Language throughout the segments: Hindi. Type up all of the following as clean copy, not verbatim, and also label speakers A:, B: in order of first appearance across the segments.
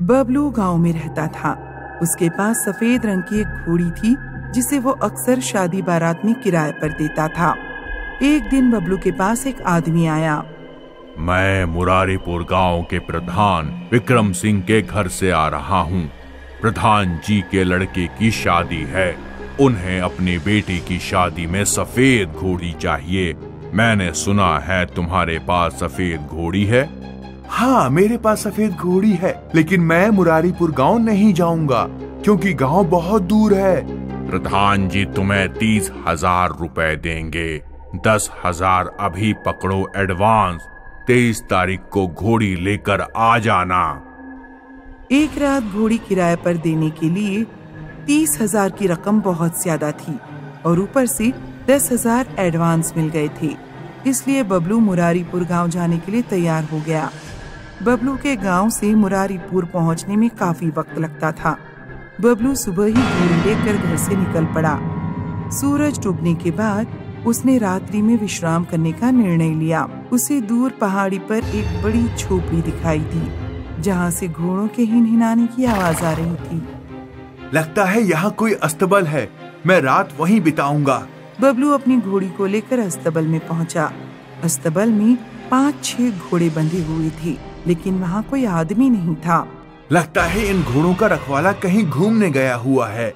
A: बबलू गांव में रहता था। उसके पास सफेद रंग की एक घोड़ी थी जिसे वो अक्सर शादी बारात में किराए पर देता था। एक दिन बबलू के पास एक आदमी आया।
B: मैं मुरारीपुर गांव के प्रधान विक्रम सिंह के घर से आ रहा हूं। प्रधान जी के लड़के की शादी है। उन्हें अपनी बेटी की शादी में सफेद घोड़ी चाहिए। मैंने सुना है तुम्हारे पास सफेद घोड़ी है।
C: हाँ, मेरे पास सफेद घोड़ी है, लेकिन मैं मुरारीपुर गांव नहीं जाऊंगा क्योंकि गांव बहुत दूर है।
B: प्रधान जी तुम्हें 30,000 रुपए देंगे। 10,000 अभी पकड़ो एडवांस। 23 तारीख को घोड़ी लेकर आ जाना।
A: एक रात घोड़ी किराए पर देने के लिए 30,000 की रकम बहुत ज्यादा थी और ऊपर से 10,000 एडवांस मिल गए थे। इसलिए बबलू मुरारीपुर गांव जाने के लिए तैयार हो गया। बबलू के गांव से मुरारीपुर पहुंचने में काफी वक्त लगता था। बबलू सुबह ही घोड़ी लेकर घर से निकल पड़ा। सूरज डूबने के बाद उसने रात्रि में विश्राम करने का निर्णय लिया। उसे दूर पहाड़ी पर एक बड़ी झोपड़ी दिखाई दी जहां से घोड़ों के हिनहिनाने की आवाज आ रही थी।
C: लगता है यहाँ कोई अस्तबल है, मैं रात वहीं बिताऊंगा।
A: बबलू अपनी घोड़ी को लेकर अस्तबल में पहुंचा। अस्तबल में 5-6 घोड़े बंधे हुए थे, लेकिन वहाँ कोई आदमी नहीं था।
C: लगता है इन घोड़ों का रखवाला कहीं घूमने गया हुआ है।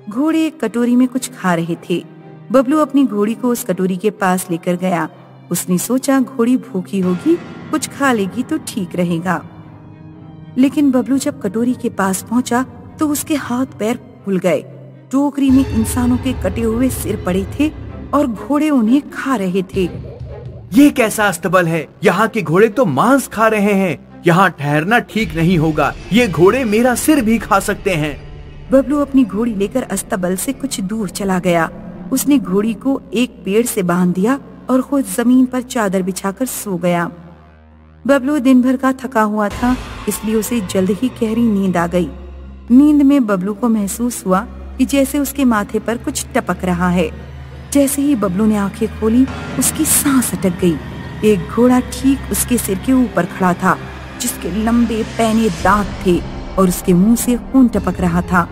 A: घोड़े एक कटोरी में कुछ खा रहे थे। बबलू अपनी घोड़ी को उस कटोरी के पास लेकर गया। उसने सोचा घोड़ी भूखी होगी, कुछ खा लेगी तो ठीक रहेगा। लेकिन बबलू जब कटोरी के पास पहुंचा तो उसके हाथ पैर फूल गए। टोकरी में इंसानों के कटे हुए सिर पड़े थे और घोड़े उन्हें खा रहे थे।
C: ये कैसा अस्तबल है? यहाँ के घोड़े तो मांस खा रहे हैं। यहाँ ठहरना ठीक नहीं होगा। ये घोड़े मेरा सिर भी खा सकते हैं।
A: बबलू अपनी घोड़ी लेकर अस्तबल से कुछ दूर चला गया। उसने घोड़ी को एक पेड़ से बांध दिया और खुद जमीन पर चादर बिछाकर सो गया। बबलू दिन भर का थका हुआ था, इसलिए उसे जल्द ही गहरी नींद आ गई। नींद में बबलू को महसूस हुआ कि जैसे उसके माथे पर कुछ टपक रहा है। जैसे ही बबलू ने आंखें खोली, उसकी सांस अटक गई। एक घोड़ा ठीक उसके सिर के ऊपर खड़ा था, जिसके लंबे पैने दांत थे और उसके मुंह से खून टपक रहा था।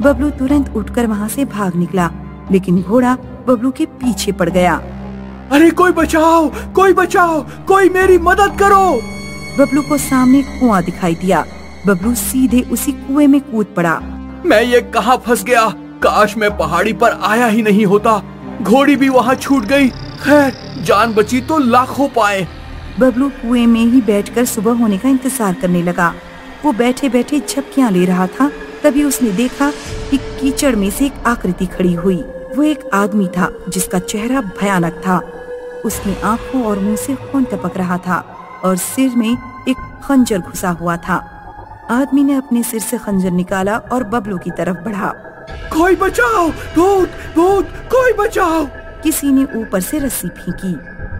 A: बबलू तुरंत उठकर वहाँ से भाग निकला, लेकिन घोड़ा बबलू के पीछे पड़ गया।
C: अरे कोई बचाओ, कोई बचाओ, कोई मेरी मदद करो।
A: बबलू को सामने कुआं दिखाई दिया। बबलू सीधे उसी कुएं में कूद पड़ा।
C: मैं ये कहाँ फंस गया? काश मैं पहाड़ी पर आया ही नहीं होता। घोड़ी भी वहाँ छूट गई। खैर, जान बची तो लाखों पाए।
A: बबलू कुएं में ही बैठकर सुबह होने का इंतजार करने लगा। वो बैठे बैठे झपकियां ले रहा था। तभी उसने देखा कि कीचड़ में से एक आकृति खड़ी हुई। वो एक आदमी था जिसका चेहरा भयानक था। उसकी आंखों और मुंह से खून टपक रहा था और सिर में एक खंजर घुसा हुआ था। आदमी ने अपने सिर से खंजर निकाला और बबलू की तरफ बढ़ा।
C: कोई बचाओ, भूत भूत, कोई बचाओ।
A: किसी ने ऊपर से रस्सी फेंकी।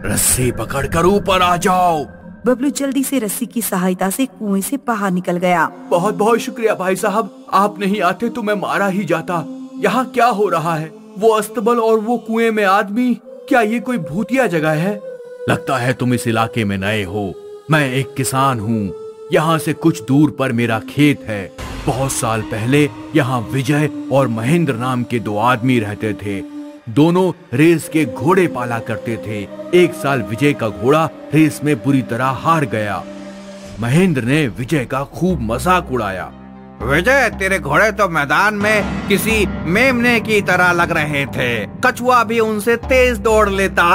C: रस्सी पकड़कर ऊपर आ जाओ।
A: बबलू जल्दी से रस्सी की सहायता से कुएं से बाहर निकल गया।
C: बहुत बहुत शुक्रिया भाई साहब, आप नहीं आते तो मैं मारा ही जाता। यहाँ क्या हो रहा है? वो अस्तबल और वो कुएं में आदमी, क्या ये कोई भूतिया जगह है? लगता है तुम इस इलाके में नए हो। मैं एक किसान हूँ। यहाँ से कुछ दूर पर मेरा खेत है। बहुत साल पहले यहाँ विजय और महेंद्र नाम के 2 आदमी रहते थे। दोनों रेस के घोड़े पाला करते थे। एक साल विजय का घोड़ा रेस में बुरी तरह हार गया। महेंद्र ने विजय का खूब मजाक उड़ाया।
D: विजय, तेरे घोड़े तो मैदान में किसी मेमने की तरह लग रहे थे। कछुआ भी उनसे तेज दौड़ लेता।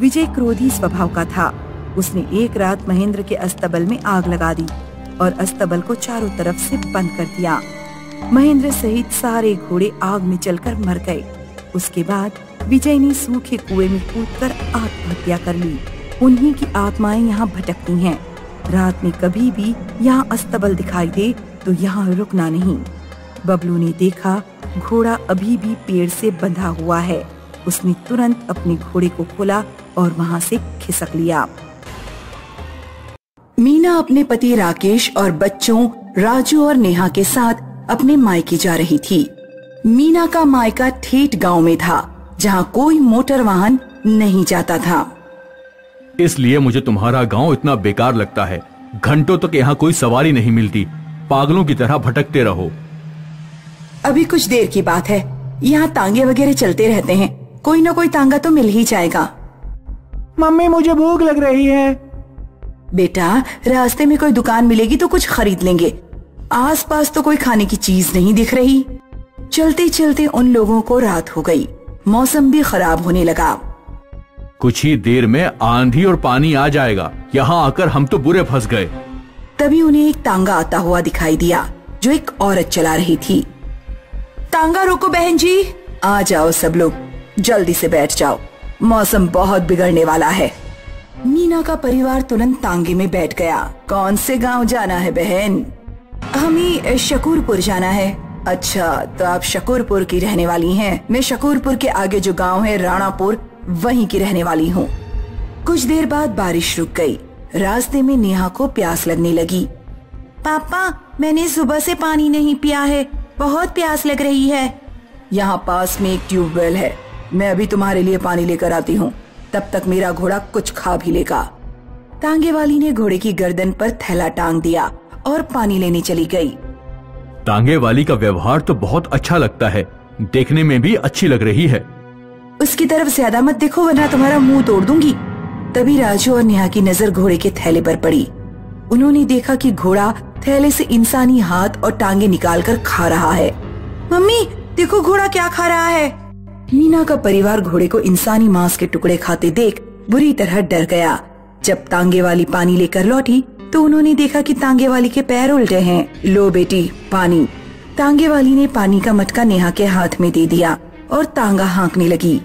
A: विजय क्रोधी स्वभाव का था। उसने एक रात महेंद्र के अस्तबल में आग लगा दी और अस्तबल को चारों तरफ से बंद कर दिया। महेंद्र सहित सारे घोड़े आग में जलकर मर गए। उसके बाद विजय ने सूखे कुएं में कूदकर आत्महत्या कर ली। उन्हीं की आत्माएं यहाँ भटकती हैं। रात में कभी भी यहाँ अस्तबल दिखाई दे तो यहाँ रुकना नहीं। बबलू ने देखा घोड़ा अभी भी पेड़ से बंधा हुआ है। उसने तुरंत अपने घोड़े को खोला और वहाँ से खिसक लिया। मीना अपने पति राकेश और बच्चों राजू और नेहा के साथ अपने मायके जा रही थी। मीना का मायका ठेठ गांव में था, जहां कोई मोटर वाहन नहीं जाता था।
C: इसलिए मुझे तुम्हारा गांव इतना बेकार लगता है। घंटों तक यहाँ कोई सवारी नहीं मिलती, पागलों की तरह भटकते रहो।
A: अभी कुछ देर की बात है, यहाँ तांगे वगैरह चलते रहते हैं, कोई ना कोई तांगा तो मिल ही जाएगा।
E: मम्मी मुझे भूख लग रही है।
A: बेटा, रास्ते में कोई दुकान मिलेगी तो कुछ खरीद लेंगे, आसपास तो कोई खाने की चीज नहीं दिख रही। चलते चलते उन लोगों को रात हो गई, मौसम भी खराब होने लगा।
C: कुछ ही देर में आंधी और पानी आ जाएगा, यहाँ आकर हम तो बुरे फंस गए।
A: तभी उन्हें एक तांगा आता हुआ दिखाई दिया जो एक औरत चला रही थी। तांगा रोको बहन जी, आ जाओ सब लोग, जल्दी से बैठ जाओ, मौसम बहुत बिगड़ने वाला है। मीना का परिवार तुरंत तांगे में बैठ गया। कौन से गांव जाना है बहन? हमें शकूरपुर जाना है। अच्छा, तो आप शकूरपुर की रहने वाली हैं। मैं शकूरपुर के आगे जो गांव है राणापुर, वहीं की रहने वाली हूँ। कुछ देर बाद बारिश रुक गई। रास्ते में नेहा को प्यास लगने लगी। पापा, मैंने सुबह से पानी नहीं पिया है, बहुत प्यास लग रही है। यहाँ पास में एक ट्यूबवेल है, मैं अभी तुम्हारे लिए पानी लेकर आती हूँ, तब तक मेरा घोड़ा कुछ खा भी लेगा। तांगे वाली ने घोड़े की गर्दन पर थैला टांग दिया और पानी लेने चली गई।
C: तांगे वाली का व्यवहार तो बहुत अच्छा लगता है, देखने में भी अच्छी लग रही है।
A: उसकी तरफ ज्यादा मत देखो वरना तुम्हारा मुंह तोड़ दूंगी। तभी राजू और नेहा की नजर घोड़े के थैले पर पड़ी। उन्होंने देखा कि घोड़ा थैले से इंसानी हाथ और टांगे निकालकर खा रहा है। मम्मी देखो घोड़ा क्या खा रहा है। मीना का परिवार घोड़े को इंसानी मांस के टुकड़े खाते देख बुरी तरह डर गया। जब तांगे वाली पानी लेकर लौटी तो उन्होंने देखा कि तांगे वाली के पैर उल्टे हैं। लो बेटी पानी। तांगे वाली ने पानी का मटका नेहा के हाथ में दे दिया और तांगा हाँकने लगी।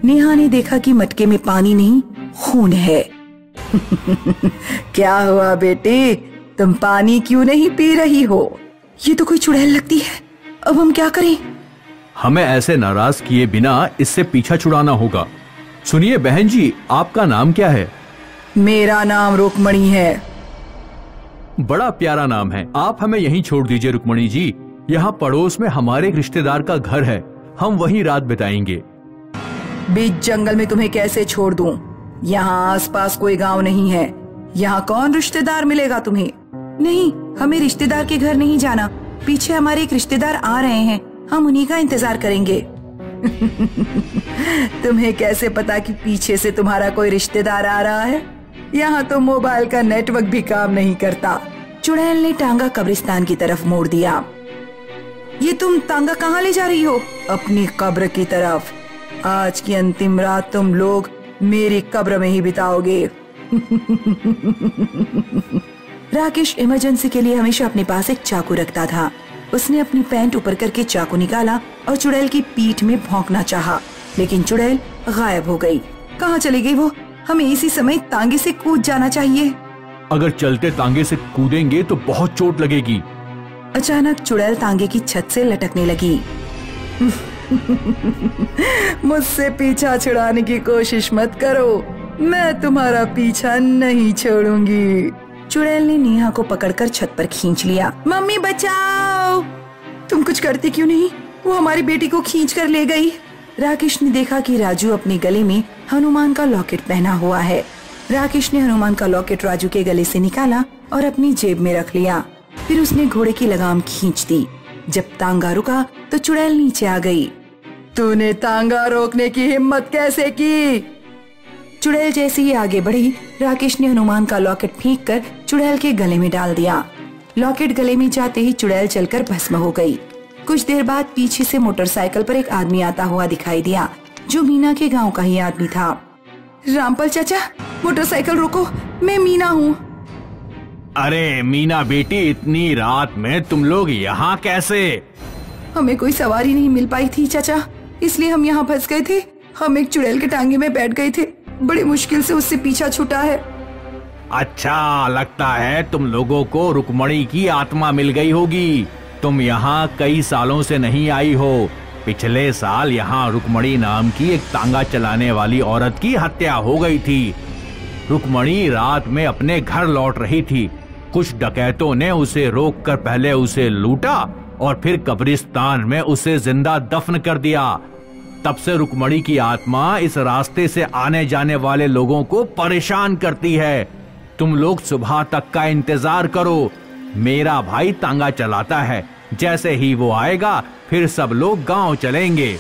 A: नेहा ने देखा कि मटके में पानी नहीं खून है। क्या हुआ बेटी, तुम पानी क्यों नहीं पी रही हो? ये तो कोई चुड़ैल लगती है, अब हम क्या करें?
C: हमें ऐसे नाराज किए बिना इससे पीछा छुड़ाना होगा। सुनिए बहन जी, आपका नाम क्या है?
A: मेरा नाम रुक्मणी है।
C: बड़ा प्यारा नाम है। आप हमें यहीं छोड़ दीजिए रुक्मणी जी, यहाँ पड़ोस में हमारे एक रिश्तेदार का घर है, हम वहीं रात बिताएंगे।
A: बीच जंगल में तुम्हें कैसे छोड़ दूं? यहाँ आसपास कोई गांव नहीं है, यहाँ कौन रिश्तेदार मिलेगा तुम्हें? नहीं, हमें रिश्तेदार के घर नहीं जाना, पीछे हमारे एक रिश्तेदार आ रहे हैं, हम उन्हीं का इंतजार करेंगे। तुम्हें कैसे पता कि पीछे से तुम्हारा कोई रिश्तेदार आ रहा है? यहाँ तो मोबाइल का नेटवर्क भी काम नहीं करता। चुड़ैल ने टांगा कब्रिस्तान की तरफ मोड़ दिया। ये तुम तांगा कहाँ ले जा रही हो? अपनी कब्र की तरफ। आज की अंतिम रात तुम लोग मेरी कब्र में ही बिताओगे। राकेश इमरजेंसी के लिए हमेशा अपने पास एक चाकू रखता था। उसने अपनी पैंट ऊपर करके चाकू निकाला और चुड़ैल की पीठ में भौंकना चाहा, लेकिन चुड़ैल गायब हो गई। कहाँ चली गई वो? हमें इसी समय तांगे से कूद जाना चाहिए।
C: अगर चलते तांगे से कूदेंगे तो बहुत चोट लगेगी।
A: अचानक चुड़ैल तांगे की छत से लटकने लगी। मुझसे पीछा छुड़ाने की कोशिश मत करो, मैं तुम्हारा पीछा नहीं छोड़ूंगी। चुड़ैल ने नेहा को पकड़कर छत पर खींच लिया। मम्मी बचाओ! तुम कुछ करती क्यों नहीं? वो हमारी बेटी को खींच कर ले गई। राकेश ने देखा कि राजू अपने गले में हनुमान का लॉकेट पहना हुआ है। राकेश ने हनुमान का लॉकेट राजू के गले से निकाला और अपनी जेब में रख लिया। फिर उसने घोड़े की लगाम खींच दी। जब तांगा रुका तो चुड़ैल नीचे आ गई। तूने तांगा रोकने की हिम्मत कैसे की? चुड़ैल जैसे ही आगे बढ़ी, राकेश ने हनुमान का लॉकेट फेंक कर चुड़ैल के गले में डाल दिया। लॉकेट गले में जाते ही चुड़ैल जलकर भस्म हो गई। कुछ देर बाद पीछे से मोटरसाइकिल पर एक आदमी आता हुआ दिखाई दिया, जो मीना के गांव का ही आदमी था। रामपाल चाचा, मोटरसाइकिल रोको, मैं मीना हूँ।
C: अरे मीना बेटी, इतनी रात में तुम लोग यहाँ कैसे?
A: हमें कोई सवारी नहीं मिल पाई थी चाचा, इसलिए हम यहाँ फंस गए थे। हम एक चुड़ैल के टांगे में बैठ गए थे, बड़ी मुश्किल से उससे पीछा छूटा है।
C: अच्छा, लगता है तुम लोगों को रुक्मणी की आत्मा मिल गई होगी। तुम यहाँ कई सालों से नहीं आई हो। पिछले साल यहाँ रुक्मणी नाम की एक तांगा चलाने वाली औरत की हत्या हो गई थी। रुक्मणी रात में अपने घर लौट रही थी। कुछ डकैतों ने उसे रोककर पहले उसे लूटा और फिर कब्रिस्तान में उसे जिंदा दफन कर दिया। तब से रुक्मणी की आत्मा इस रास्ते से आने जाने वाले लोगों को परेशान करती है।
D: तुम लोग सुबह तक का इंतजार करो। मेरा भाई तांगा चलाता है, जैसे ही वो आएगा फिर सब लोग गांव चलेंगे।